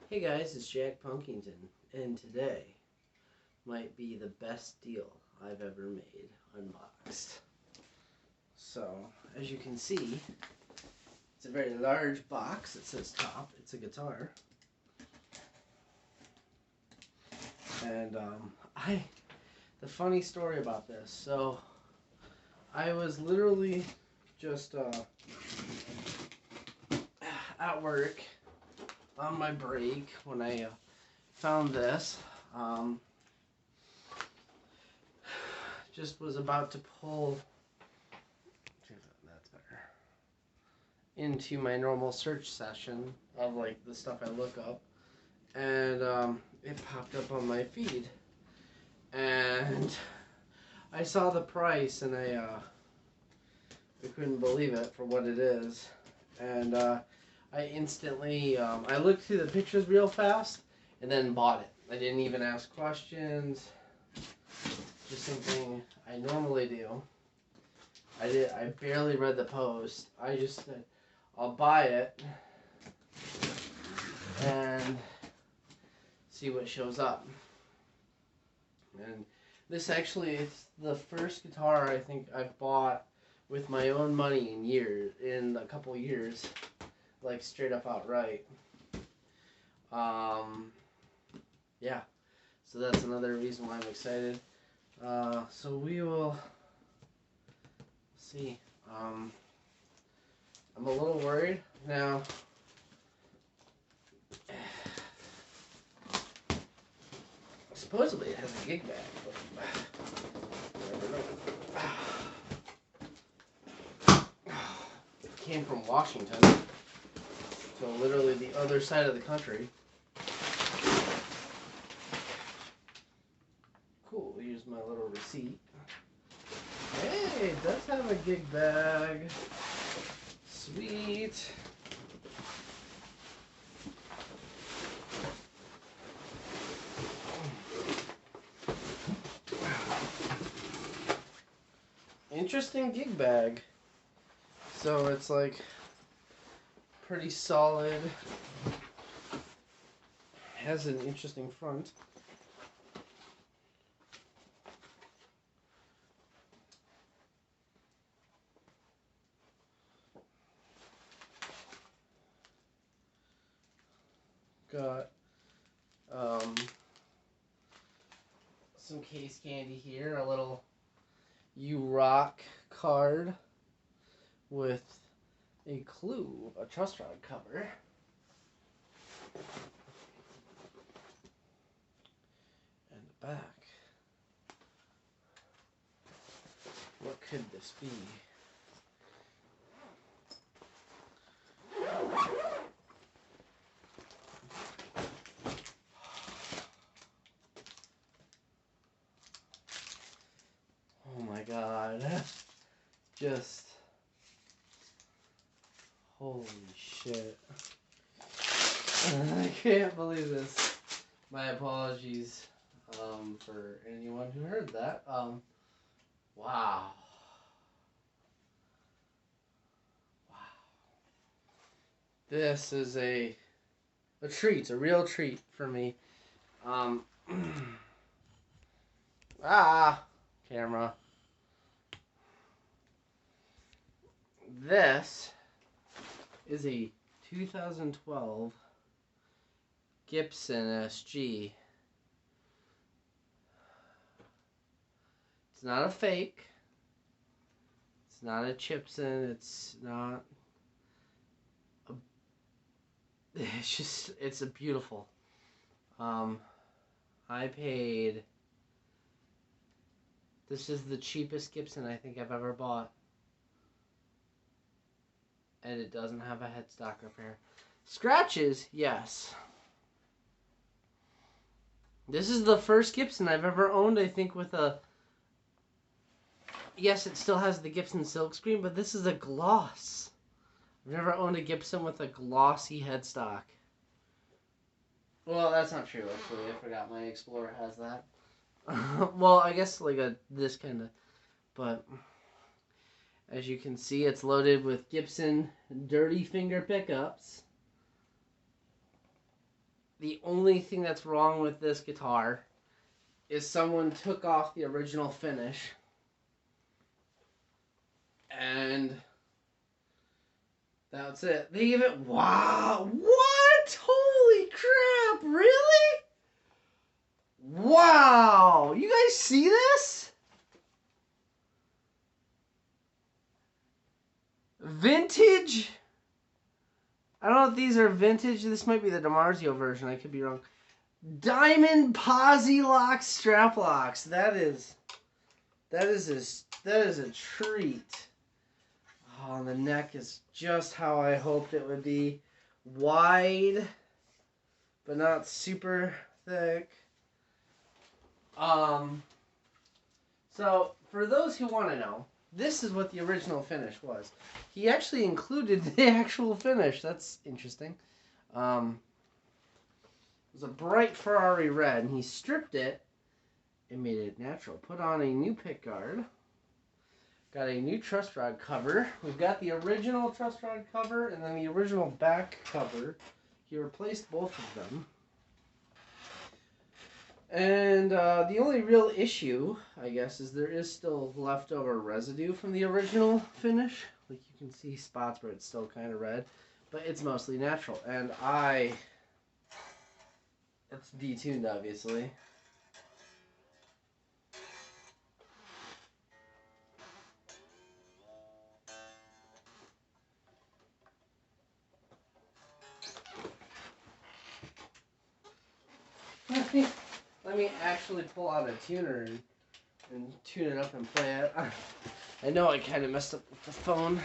Hey guys, it's Jack Punkington, and today might be the best deal I've ever made unboxed. So, as you can see, it's a very large box. It says top. It's a guitar. And the funny story about this, so I was literally just at work on my break when I found this. Just was about to pull that's better into my normal search session of like the stuff I look up, and it popped up on my feed, and I saw the price, and I couldn't believe it for what it is, and I instantly I looked through the pictures real fast and then bought it. I didn't even ask questions. Just something I normally do. I barely read the post. I just said, I'll buy it and see what shows up. And this actually is the first guitar I think I've bought with my own money in a couple years, like straight up outright. Yeah. So that's another reason why I'm excited. So we will see. I'm a little worried now. Supposedly it has a gig bag, but you never know. It came from Washington, so literally the other side of the country. Cool, here's my little receipt. Hey, it does have a gig bag. Sweet. Interesting gig bag. So it's like pretty solid. Has an interesting front. Got some case candy here, a little You Rock card with a clue, a truss rod cover. And the back. What could this be? Oh my god. Just holy shit. I can't believe this. My apologies for anyone who heard that. Wow. Wow. This is a treat, a real treat for me. Camera. This is a 2012 Gibson Sg. It's not a fake. It's not a Gibson. It's not. It's a beautiful. I paid. This is the cheapest Gibson I think I've ever bought. And it doesn't have a headstock repair. Scratches, yes. This is the first Gibson I've ever owned, I think, with a... Yes, it still has the Gibson silkscreen, but this is a gloss. I've never owned a Gibson with a glossy headstock. Well, that's not true, actually. I forgot my Explorer has that. Well, I guess like this kind of... But... As you can see, it's loaded with Gibson Dirty Finger pickups. the only thing that's wrong with this guitar is someone took off the original finish and that's it. They gave it, wow, what? Holy crap, really? Wow, you guys see this? Vintage? I don't know if these are vintage. This might be the DiMarzio version. I could be wrong. Diamond Posi Lock strap locks. That is a treat. Oh, the neck is just how I hoped it would be. Wide, but not super thick. So for those who want to know, this is what the original finish was. He actually included the actual finish. That's interesting. It was a bright Ferrari red, and he stripped it and made it natural. Put on a new pick guard. Got a new truss rod cover. We've got the original truss rod cover and then the original back cover. He replaced both of them. And the only real issue, I guess, is there is still leftover residue from the original finish. Like you can see spots where it's still kind of red, but it's mostly natural. And it's detuned, obviously. Let me actually pull out a tuner and tune it up and play it. I know I kind of messed up with the phone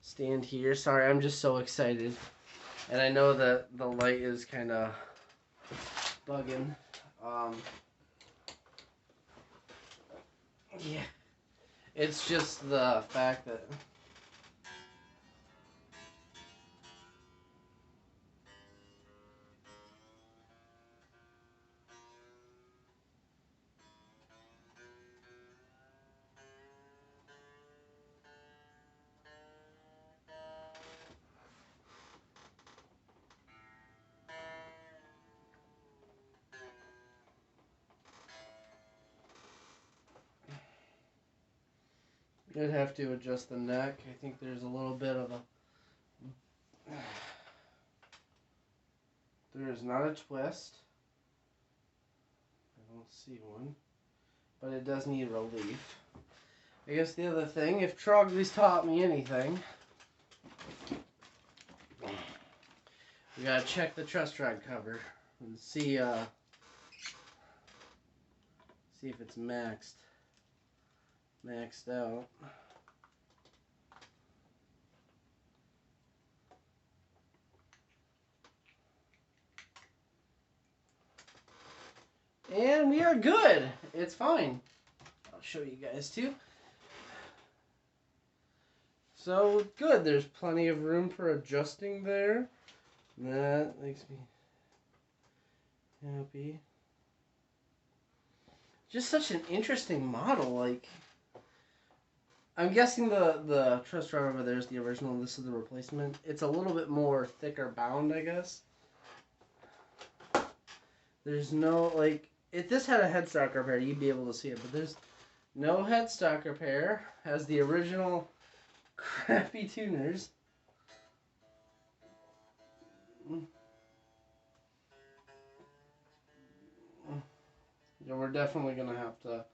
stand here. Sorry, I'm just so excited. And I know that the light is kind of bugging. Yeah. It's just the fact that... I'd have to adjust the neck. I think there's a little bit of a... There is not a twist. I don't see one. But it does need relief. I guess the other thing, if Trogly's taught me anything, we gotta check the truss rod cover and see if it's maxed out. And we are good. It's fine. I'll show you guys too. So good. There's plenty of room for adjusting there. That makes me happy. Just such an interesting model. Like, I'm guessing the truss rod over there is the original and this is the replacement. It's a little bit more thicker bound, I guess. There's no, like, if this had a headstock repair, you'd be able to see it, but there's no headstock repair. Has the original crappy tuners. Yeah, we're definitely gonna have to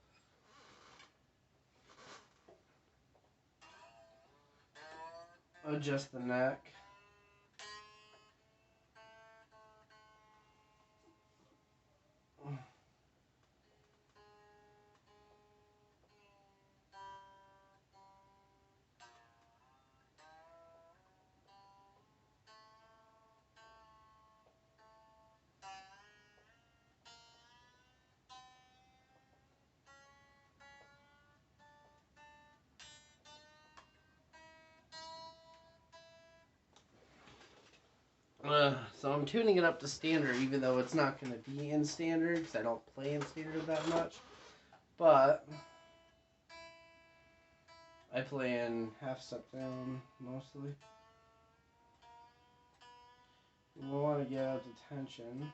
adjust the neck. So I'm tuning it up to standard, even though it's not going to be in standard, because I don't play in standard that much. But I play in half step down, mostly. We want to get out the tension.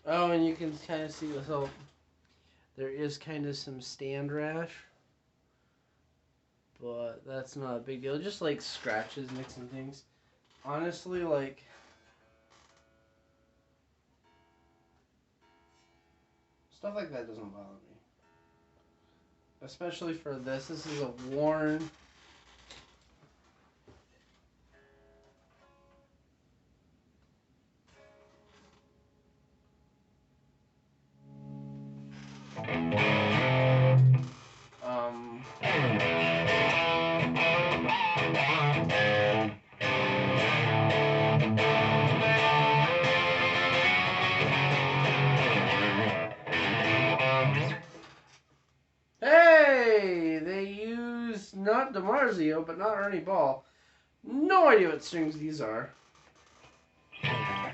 Oh, and you can kind of see this. So there is kind of some stand rash, but that's not a big deal. Just like scratches, mixing things. Honestly, like stuff like that doesn't bother me. Especially for this. This is a worn. Hey! They use not DiMarzio, but not Ernie Ball. No idea what strings these are. I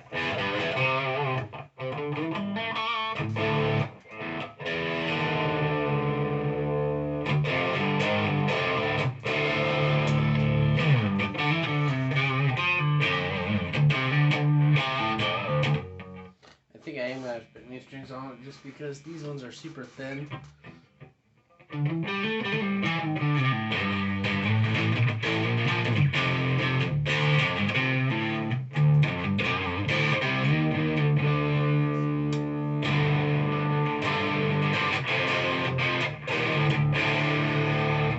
think I am going to have to put new strings on it just because these ones are super thin.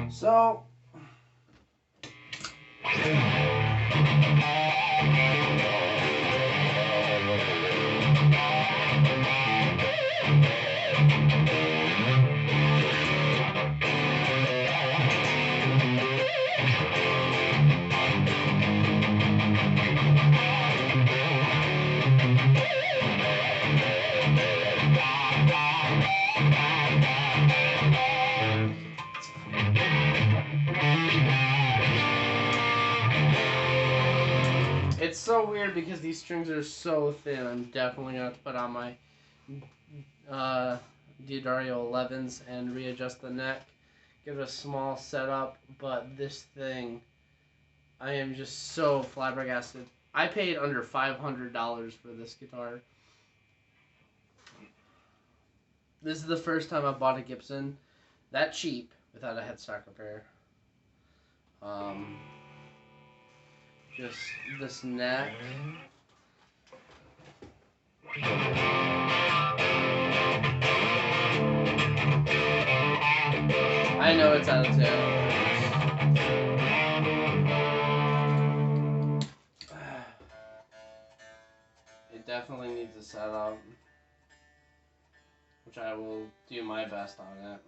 So, it's so weird because these strings are so thin. I'm definitely going to put on my D'Addario 11s and readjust the neck. Give it a small setup, but this thing, I am just so flabbergasted. I paid under $500 for this guitar. This is the first time I've bought a Gibson that cheap without a headstock repair. Just this neck. I know it's out of tune. It definitely needs a setup, which I will do my best on it.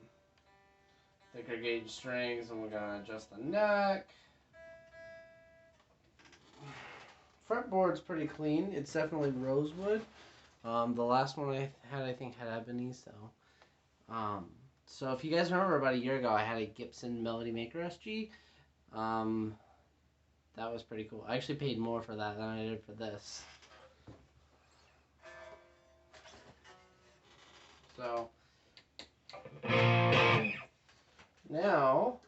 Thicker gauge strings, and we're gonna adjust the neck. Fretboard's pretty clean. It's definitely rosewood. The last one I had, I think, had ebony. So if you guys remember, about a year ago, I had a Gibson Melody Maker SG. That was pretty cool. I actually paid more for that than I did for this. So now,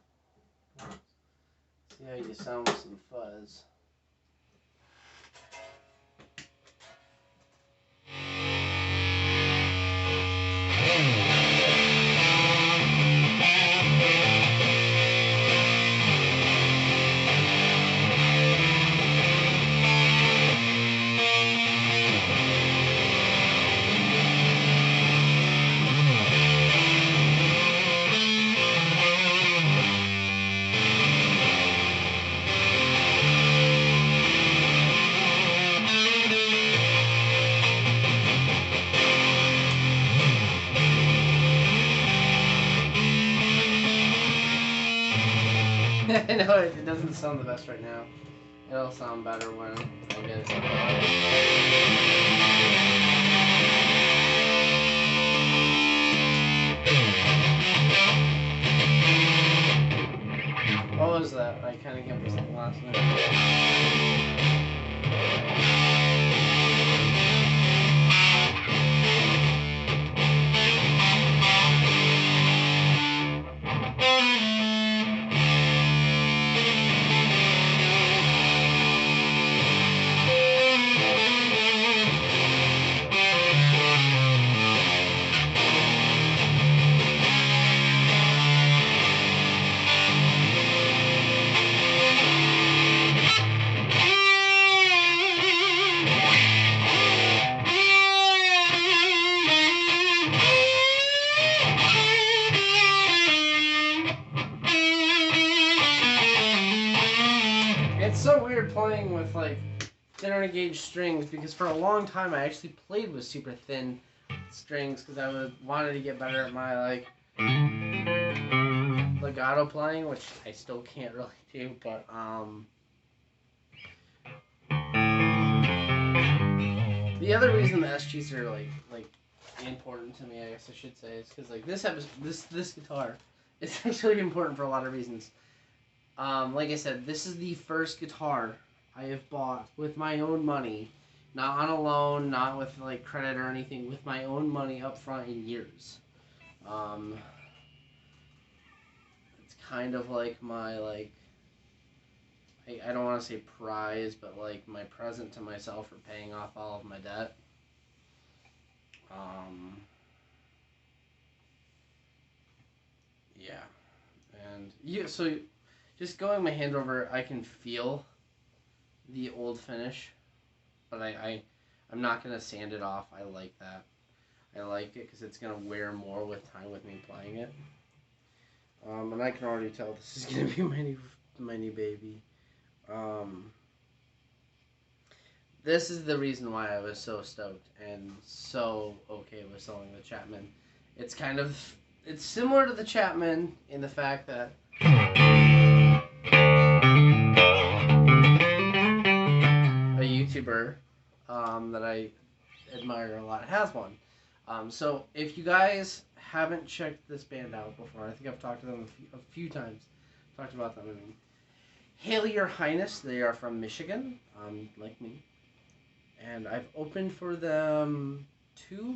see how you sound with some fuzz. I know it doesn't sound the best right now. It'll sound better when I get it. lining up for something last night. It's so weird playing with like thinner gauge strings because for a long time I actually played with super thin strings because I wanted to get better at my like legato playing, which I still can't really do, but the other reason the SGs are like important to me, I guess I should say, is because like this guitar is actually important for a lot of reasons. Like I said, this is the first guitar I have bought with my own money, not on a loan, not with like credit or anything, with my own money up front in years. It's kind of like my like I don't want to say prize, but like my present to myself for paying off all of my debt. Yeah, and so just going my hand over, I can feel the old finish, but I'm not gonna sand it off. I like that. I like it because it's gonna wear more with time with me playing it. And I can already tell this is gonna be my new baby. This is the reason why I was so stoked and so okay with selling the Chapman. It's similar to the Chapman in the fact that a YouTuber that I admire a lot has one. So if you guys haven't checked this band out before, I think I've talked to them a few times. Talked about them. Hail Your Highness. They are from Michigan, like me. And I've opened for them 2